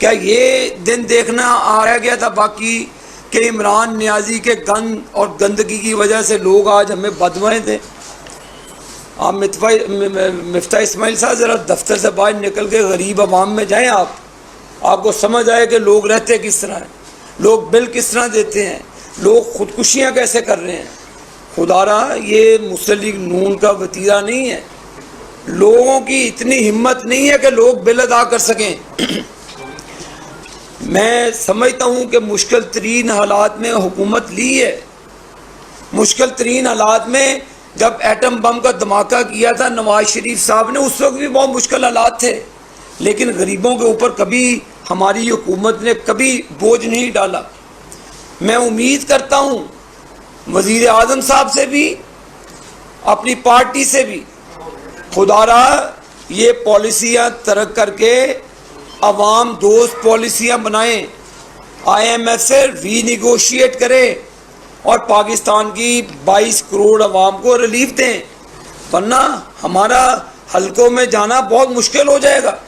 क्या ये दिन देखना आ रह गया था बाकी कि इमरान नियाजी के गंद और गंदगी की वजह से लोग आज हमें बदवाएं थे। आप मिफ्ता इस्माइल साहब ज़रा दफ्तर से बाहर निकल के गरीब आवाम में जाएं, आपको समझ आए कि लोग रहते किस तरह हैं, लोग बिल किस तरह देते हैं, लोग ख़ुदकुशियाँ कैसे कर रहे हैं। खुदारा ये मुस्लिम लीग नून का वतीरा नहीं है। लोगों की इतनी हिम्मत नहीं है कि लोग बिल अदा कर सकें। मैं समझता हूँ कि मुश्किल तरीन हालात में हुकूमत ली है। मुश्किल तरीन हालात में जब एटम बम का धमाका किया था नवाज शरीफ साहब ने, उस वक्त भी बहुत मुश्किल हालात थे, लेकिन गरीबों के ऊपर कभी हमारी हुकूमत ने कभी बोझ नहीं डाला। मैं उम्मीद करता हूँ वज़ीर आज़म साहब से भी, अपनी पार्टी से भी, खुदारा ये पॉलिसियाँ तरक करके अवाम दोस्त पॉलिसियाँ बनाएं, IMF से रीनिगोशिएट करें और पाकिस्तान की 22 करोड़ अवाम को रिलीफ दें, वरना हमारा हल्कों में जाना बहुत मुश्किल हो जाएगा।